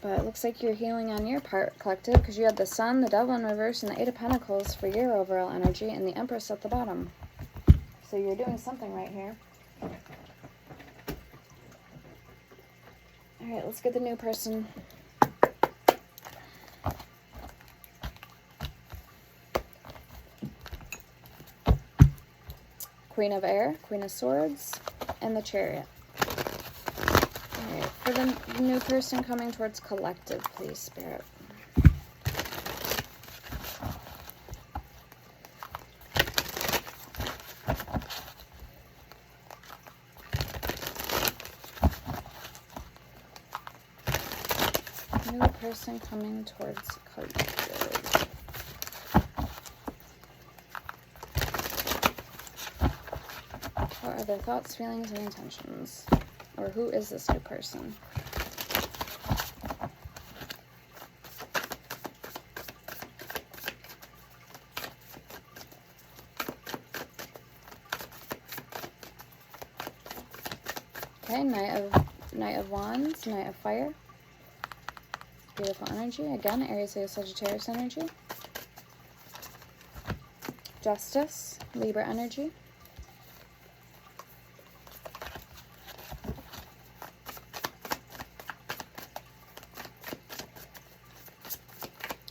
But it looks like you're healing on your part, Collective, because you had the Sun, the Devil in reverse, and the Eight of Pentacles for your overall energy, and the Empress at the bottom. So you're doing something right here. Alright, let's get the new person. Queen of Air, Queen of Swords, and the Chariot. Alright, for the new person coming towards Collective, please, Spirit. New person coming towards Collective. What are their thoughts, feelings, and intentions? Or who is this new person? Okay, Knight of Wands, Knight of Fire. Beautiful energy. Again, Aries, Leo, Sagittarius energy. Justice, Libra energy.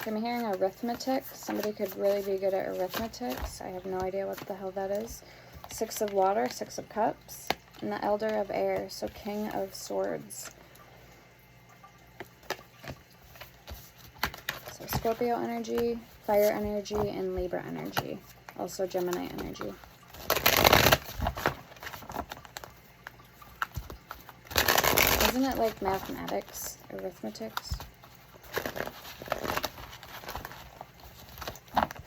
I'm hearing arithmetic. Somebody could really be good at arithmetic. I have no idea what the hell that is. Six of Water, Six of Cups. and the Elder of Air, so King of Swords. So Scorpio energy, fire energy, and Libra energy. Also Gemini energy. Isn't it like mathematics, arithmetics?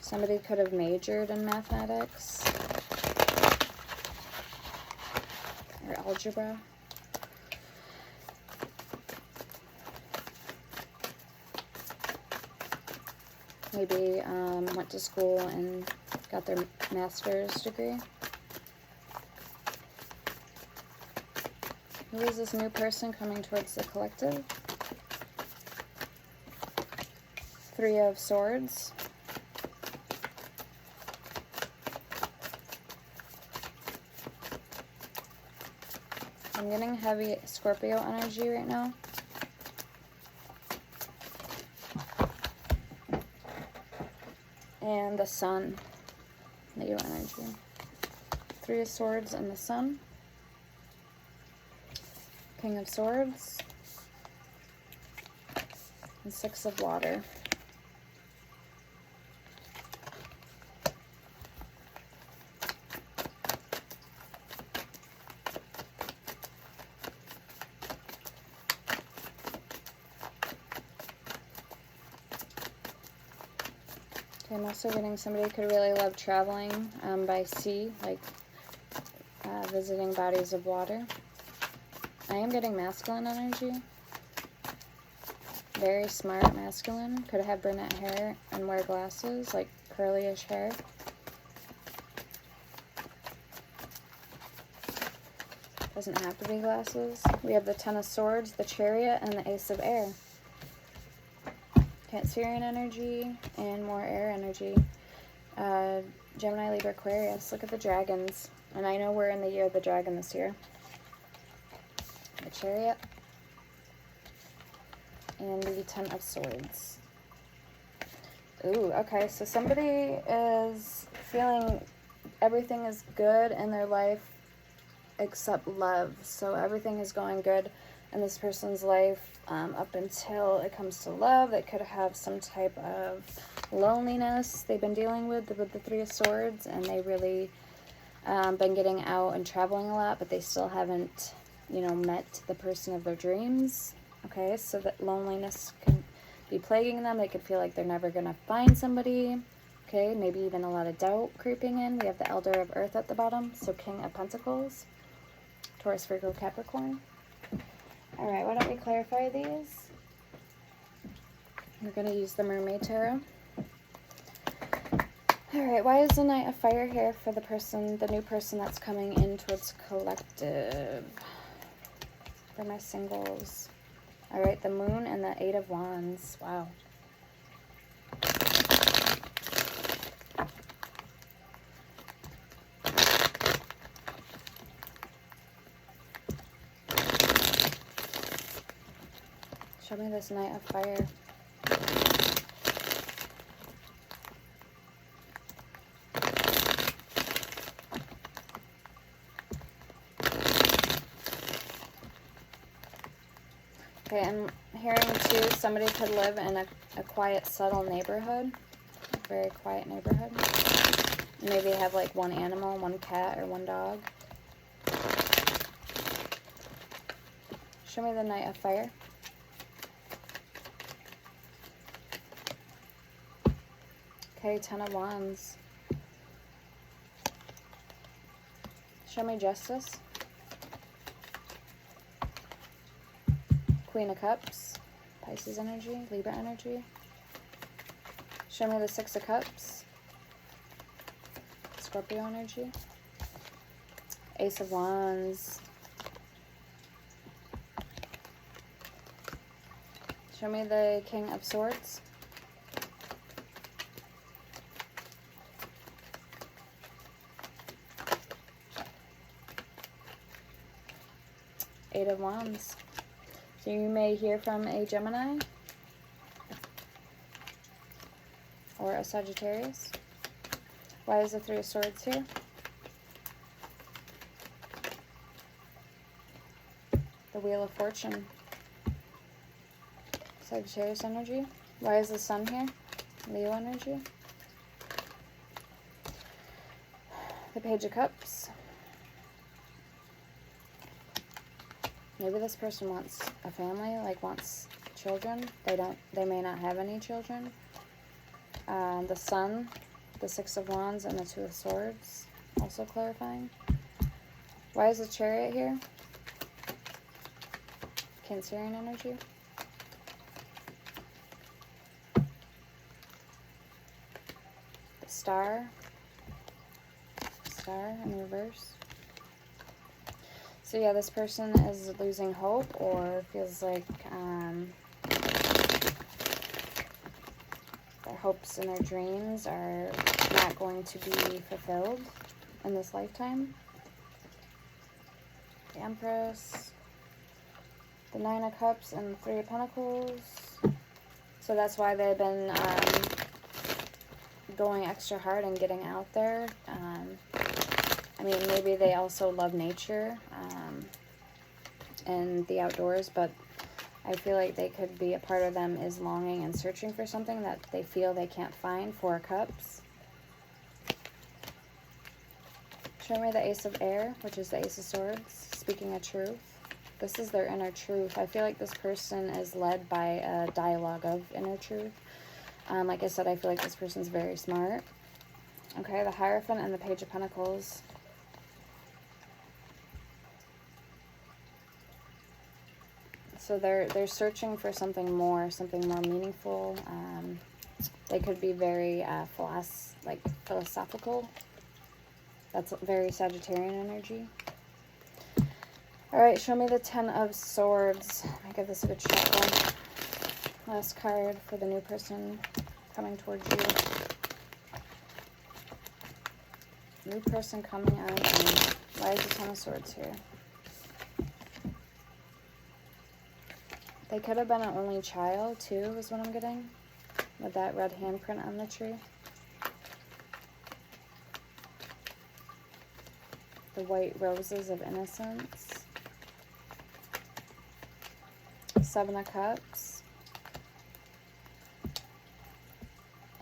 Somebody could have majored in mathematics or algebra. Maybe went to school and got their master's degree. Who is this new person coming towards the collective? Three of Swords. I'm getting heavy Scorpio energy right now. And the Sun, Leo energy. Three of Swords and the Sun. King of Swords. And Six of Water. Okay, I'm also getting somebody could really love traveling by sea, like visiting bodies of water. I am getting masculine energy. Very smart masculine. Could have brunette hair and wear glasses, like curly-ish hair. Doesn't have to be glasses. We have the Ten of Swords, the Chariot, and the Ace of Air. Cancerian energy and more air energy. Gemini, Libra, Aquarius. Look at the dragons. And I know we're in the year of the dragon this year. The Chariot. And the Ten of Swords. Ooh, okay. So somebody is feeling everything is good in their life except love. So everything is going good in this person's life up until it comes to love. They could have some type of loneliness they've been dealing with the Three of Swords, and they really been getting out and traveling a lot, but they still haven't, you know, met the person of their dreams. Okay, so that loneliness could be plaguing them. They could feel like they're never going to find somebody. Okay, maybe even a lot of doubt creeping in. We have the Elder of Earth at the bottom, so King of Pentacles. Taurus, Virgo, Capricorn. All right, why don't we clarify these? We're going to use the Mermaid Tarot. All right, why is the Knight of Fire here for the person, the new person that's coming in towards collective? For my singles. All right, the Moon and the Eight of Wands. Wow. Show me this Knight of Fire. Okay, I'm hearing too, somebody could live in a quiet, subtle neighborhood. A very quiet neighborhood. Maybe have like one animal, one cat, or one dog. Show me the Knight of Fire. Okay, Ten of Wands. Show me Justice. Queen of Cups. Pisces energy, Libra energy. Show me the Six of Cups. Scorpio energy. Ace of Wands. Show me the King of Swords. Eight of Wands. So you may hear from a Gemini or a Sagittarius. Why is the Three of Swords here? Wheel of Fortune. Sagittarius energy. Why is the Sun here? Leo energy. The Page of Cups. Maybe this person wants a family, like wants children. They may not have any children. The Sun, the Six of Wands, and the Two of Swords, also clarifying. Why is the Chariot here? Cancerian energy. The Star. Star in reverse. So yeah, this person is losing hope, or feels like their hopes and their dreams are not going to be fulfilled in this lifetime. The Empress, the Nine of Cups, and the Three of Pentacles. So that's why they've been going extra hard and getting out there. I mean, maybe they also love nature and the outdoors, but I feel like they could be, a part of them is longing and searching for something that they feel they can't find. Four of Cups. Show me the Ace of Air, which is the Ace of Swords. Speaking of truth. This is their inner truth. I feel like this person is led by a dialogue of inner truth. Like I said, I feel like this person's very smart. Okay, the Hierophant and the Page of Pentacles. So they're searching for something more meaningful. They could be very philosophical. That's very Sagittarian energy. All right, show me the Ten of Swords. I give this a good shuffle. Last card for the new person coming towards you. New person coming on. Why is the Ten of Swords here? They could have been an only child, too, is what I'm getting. With that red handprint on the tree. The White Roses of Innocence. Seven of Cups.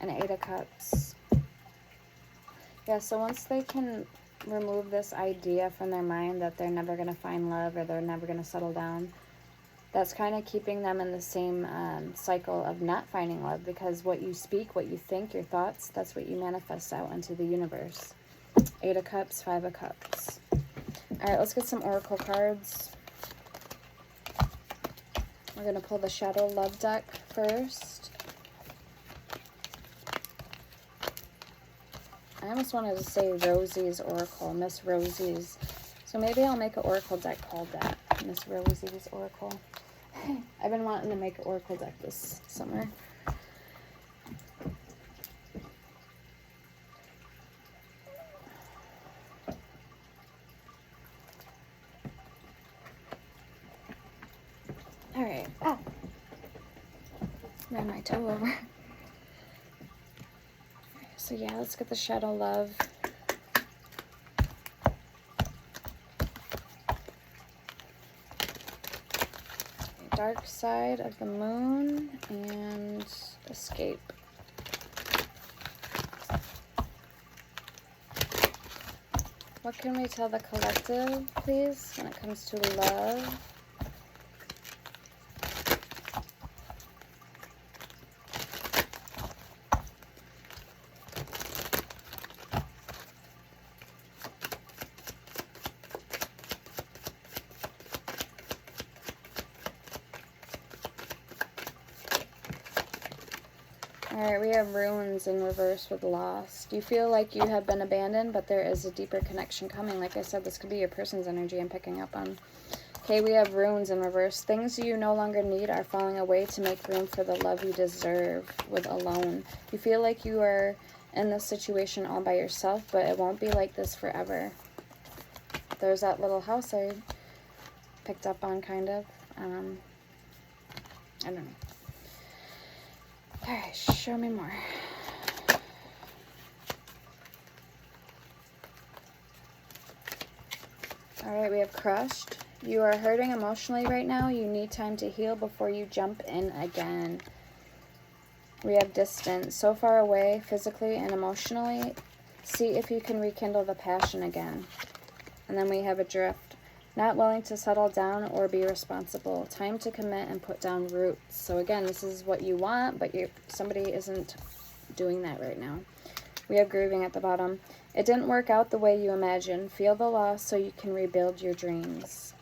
And Eight of Cups. Yeah, so once they can remove this idea from their mind that they're never going to find love or they're never going to settle down, that's kind of keeping them in the same cycle of not finding love, because what you speak, what you think, your thoughts, that's what you manifest out into the universe. Eight of Cups, Five of Cups. All right, let's get some oracle cards. We're going to pull the Shadow Love deck first. I almost wanted to say Rosie's Oracle, Miss Rosie's. So maybe I'll make an oracle deck called that, Miss Rosie's Oracle. I've been wanting to make an oracle deck this summer. All right. Oh, ran my toe over. So yeah, let's get the Shadow Love. Dark Side of the Moon and Escape. What can we tell the collective, please, when it comes to love? Alright, we have Runes in reverse with Lost. You feel like you have been abandoned, but there is a deeper connection coming. Like I said, this could be your person's energy I'm picking up on. Okay, we have Runes in reverse. Things you no longer need are falling away to make room for the love you deserve with Alone. You feel like you are in this situation all by yourself, but it won't be like this forever. There's that little house I picked up on, kind of. I don't know. Alright, show me more. Alright, we have Crushed. You are hurting emotionally right now. You need time to heal before you jump in again. We have distance, so far away physically and emotionally. See if you can rekindle the passion again. And then we have adrift, not willing to settle down or be responsible. Time to commit and put down roots. So again, this is what you want, but somebody isn't doing that right now. We have grieving at the bottom. It didn't work out the way you imagined. Feel the loss so you can rebuild your dreams.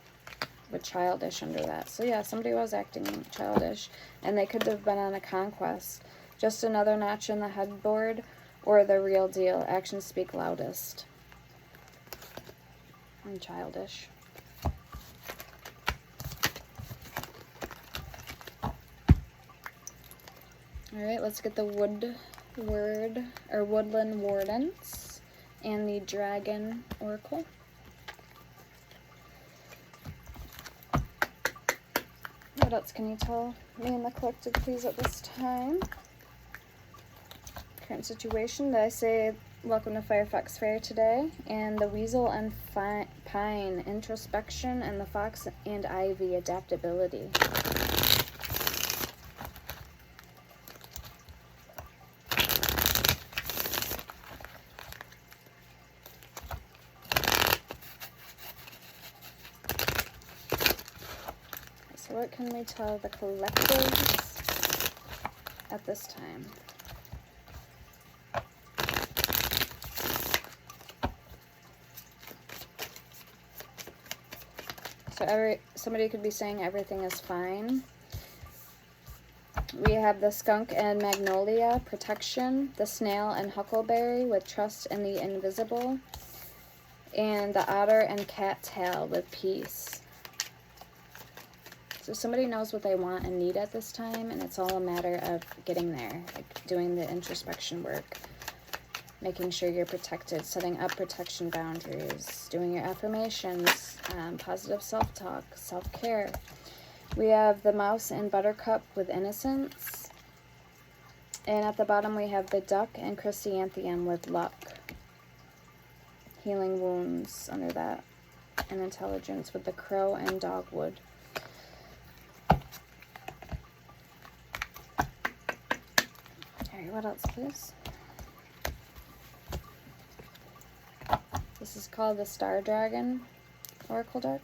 With childish under that. So yeah, somebody was acting childish, and they could have been on a conquest. Just another notch in the headboard, or the real deal. Actions speak loudest. And childish. Alright, let's get the Woodland Wardens and the Dragon Oracle. What else can you tell me in the collective, please, at this time? Current situation. Did I say welcome to Firefox Fair today? And the Weasel and Pine, introspection, and the Fox and Ivy, adaptability. So what can we tell the collectives at this time? So somebody could be saying everything is fine. We have the Skunk and Magnolia, protection, the Snail and Huckleberry with trust in the invisible, and the Otter and Cattail with peace. So somebody knows what they want and need at this time, and it's all a matter of getting there, like doing the introspection work, making sure you're protected, setting up protection boundaries, doing your affirmations, positive self-talk, self-care. We have the Mouse and Buttercup with innocence. And at the bottom we have the Duck and Chrysanthemum with luck. Healing wounds under that. And intelligence with the Crow and Dogwood. Alright, what else, please? This is called the Star Dragon Oracle deck.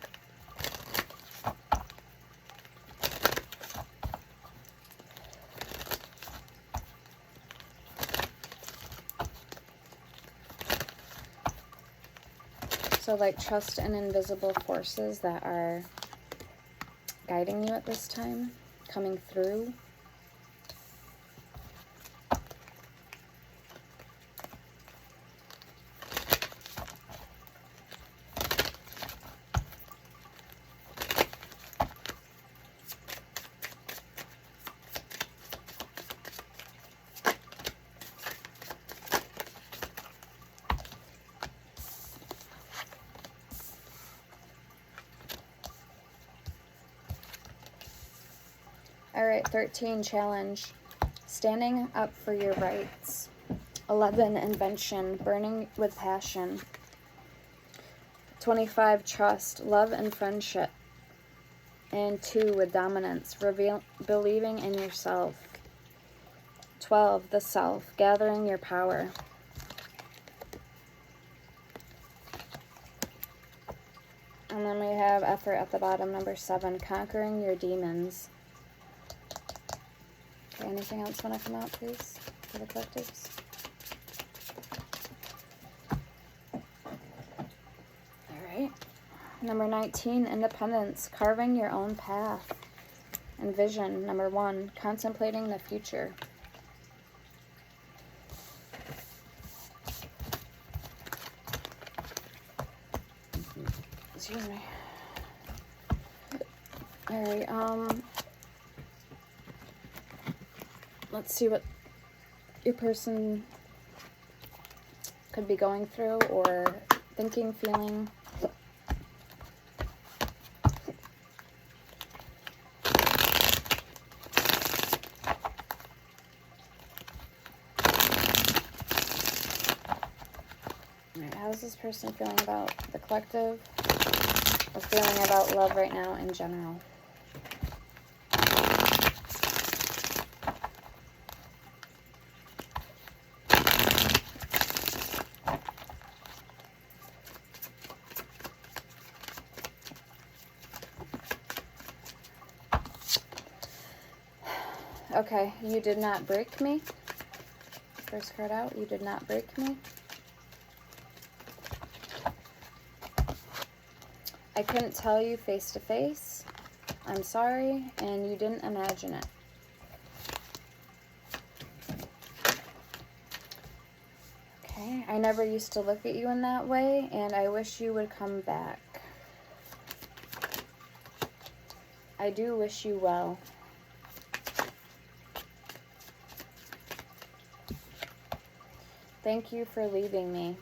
So like trust in invisible forces that are guiding you at this time, coming through. Alright, 13, challenge. Standing up for your rights. 11, invention. Burning with passion. 25, trust. Love and friendship. And 2, with dominance. Believing in yourself. 12, the self. Gathering your power. And then we have effort at the bottom, number 7, conquering your demons. Okay, anything else want to come out, please, for the collectives? Alright. Number 19, independence, carving your own path. And vision, number 1, contemplating the future. Excuse me. Alright, let's see what your person could be going through or thinking, feeling. Alright, how's this person feeling about the collective? a feeling about love right now in general. Okay, you did not break me. First card out, you did not break me. I couldn't tell you face to face. I'm sorry, and you didn't imagine it. Okay, I never used to look at you in that way, and I wish you would come back. I do wish you well. Thank you for leaving me.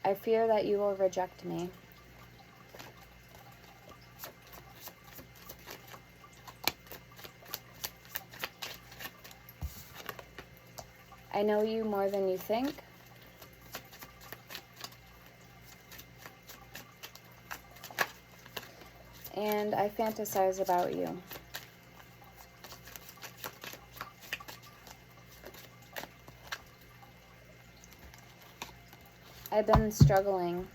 I fear that you will reject me. I know you more than you think. And I fantasize about you. I've been struggling.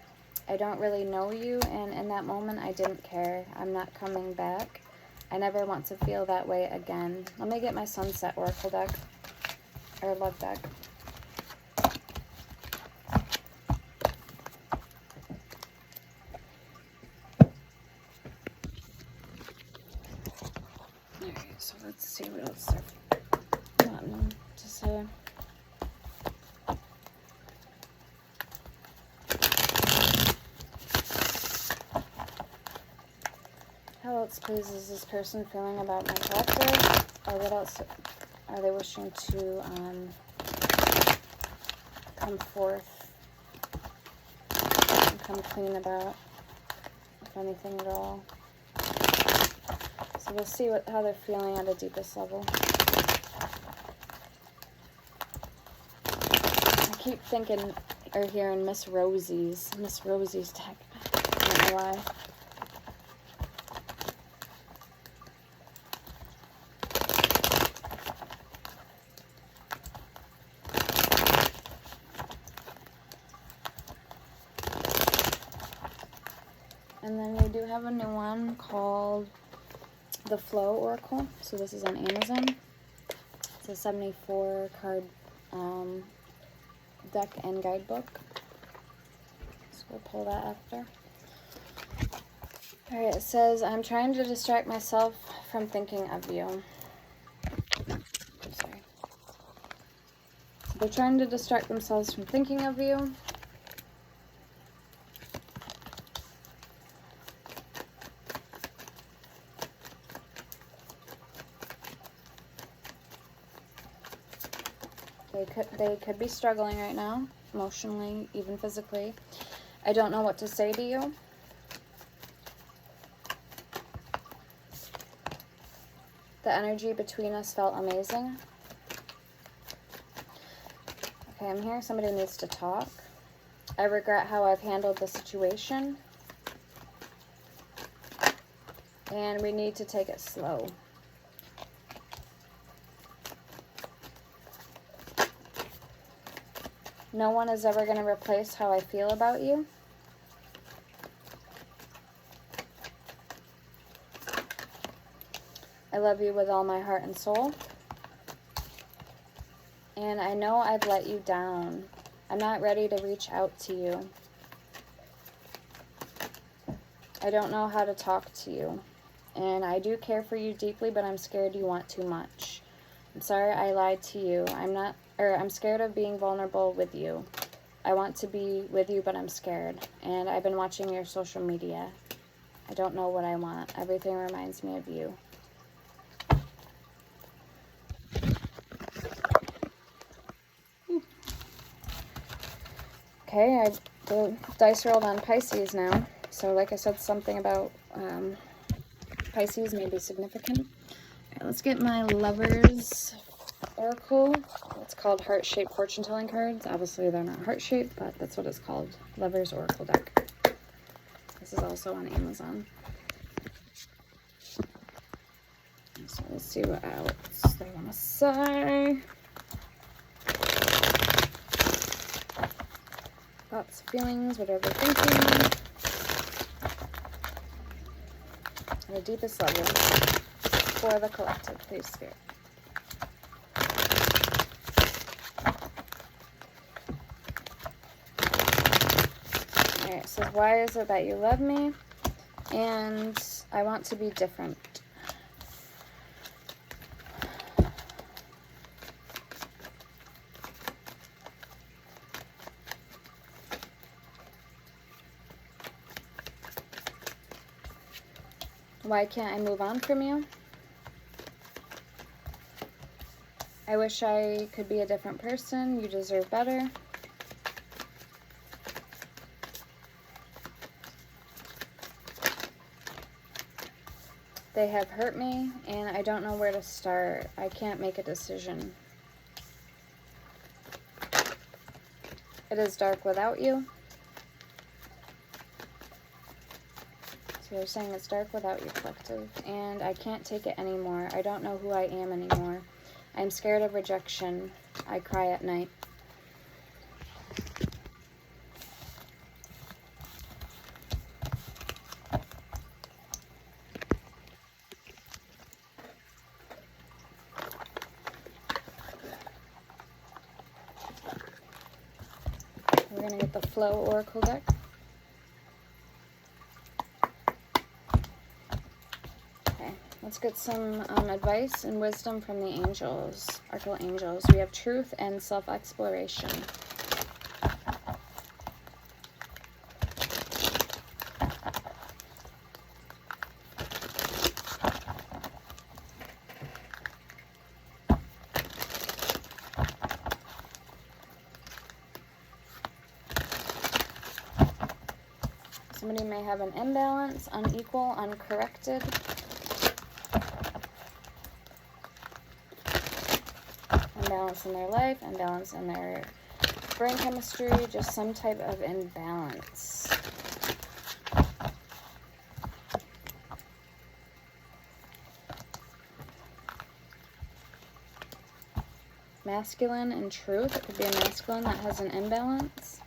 I don't really know you, and in that moment I didn't care. I'm not coming back. I never want to feel that way again. Let me get my Sunset Oracle deck, or Love deck. Alright, so let's see what else they're wanting to say. How else, please, is this person feeling about my collector? Or what else are they wishing to come forth and come clean about, if anything at all? So we'll see how they're feeling at a deepest level. I keep thinking or hearing Miss Rosie's deck. I don't know why. And then we do have a new one called the Flow Oracle. So this is on Amazon. It's a 74 card deck and guidebook. So we'll pull that after. Alright, it says, I'm trying to distract myself from thinking of you. I'm sorry. So they're trying to distract themselves from thinking of you. They could be struggling right now, emotionally, even physically. I don't know what to say to you. The energy between us felt amazing. Okay, I'm hearing somebody needs to talk. I regret how I've handled the situation. And we need to take it slow. No one is ever going to replace how I feel about you. I love you with all my heart and soul. And I know I've let you down. I'm not ready to reach out to you. I don't know how to talk to you. And I do care for you deeply, but I'm scared you want too much. I'm sorry I lied to you. I'm scared of being vulnerable with you. I want to be with you, but I'm scared. And I've been watching your social media. I don't know what I want. Everything reminds me of you. Okay, the dice rolled on Pisces now. So like I said, something about Pisces may be significant. All right, let's get my Lovers Oracle. It's called Heart-Shaped Fortune Telling Cards. Obviously they're not heart-shaped, but that's what it's called. Lovers Oracle deck. This is also on Amazon. So let's see what else they want to say. Thoughts, feelings, whatever they're thinking. At the deepest level for the collective, please, Spirit. Alright, it says, why is it that you love me? And I want to be different. Why can't I move on from you? I wish I could be a different person. You deserve better. They have hurt me, and I don't know where to start. I can't make a decision. It is dark without you. So they're saying it's dark without you, collective. And I can't take it anymore. I don't know who I am anymore. I'm scared of rejection. I cry at night. We're going to get the Flow Oracle deck. Let's get some advice and wisdom from the angels, archangels. We have truth and self-exploration. Somebody may have an imbalance, unequal, uncorrected. Imbalance in their life, imbalance in their brain chemistry, just some type of imbalance. Masculine and truth. It could be a masculine that has an imbalance.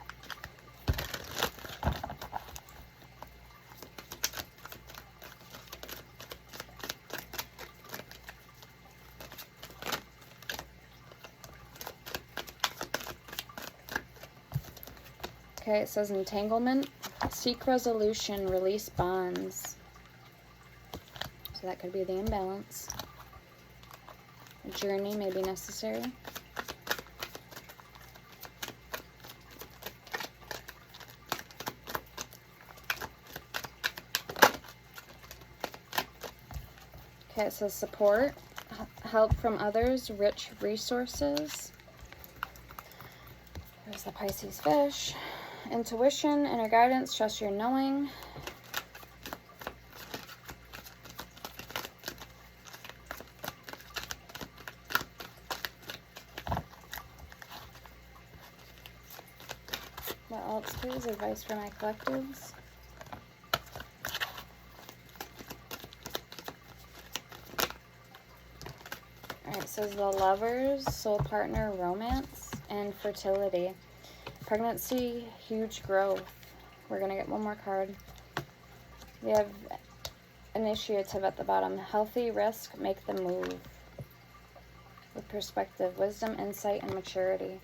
Okay, it says entanglement, seek resolution, release bonds. So that could be the imbalance. A journey may be necessary. Okay, it says support, help from others, rich resources. There's the Pisces fish. Intuition, inner guidance, trust your knowing. What else, please? Advice for my collectives. Alright, it says the Lovers, soul partner, romance, and fertility. Pregnancy, huge growth. We're going to get one more card. We have initiative at the bottom. Healthy risk, make the move. With perspective, wisdom, insight, and maturity.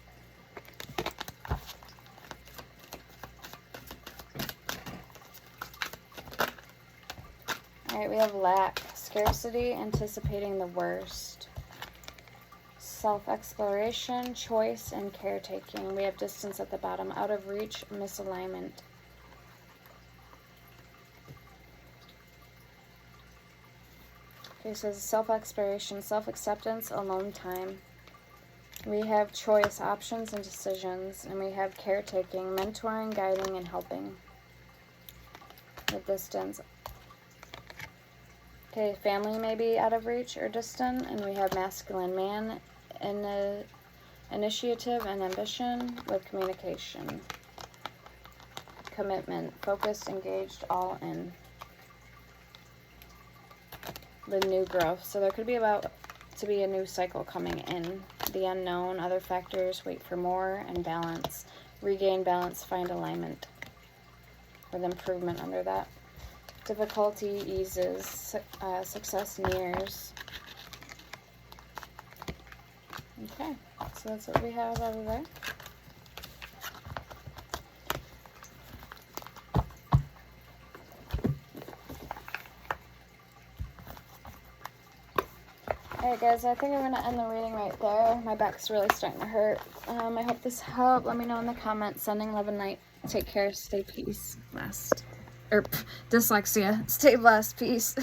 Alright, we have lack, scarcity, anticipating the worst. Self-exploration, choice, and caretaking. We have distance at the bottom, out of reach, misalignment. Okay, so self-exploration, self-acceptance, alone time. We have choice, options, and decisions. And we have caretaking, mentoring, guiding, and helping. With distance. Okay, family may be out of reach or distant. And we have masculine man, initiative and ambition with communication. commitment, focused, engaged, all in. The new growth. So there could be about to be a new cycle coming in. The unknown, other factors, wait for more, and balance. Regain balance, find alignment. With improvement under that. Difficulty eases, success nears. Okay, so that's what we have over there. Alright guys, I think I'm going to end the reading right there. My back's really starting to hurt. I hope this helped. Let me know in the comments. Sending love and light. Take care. Stay peace. Blessed. Dyslexia. Stay blessed. Peace.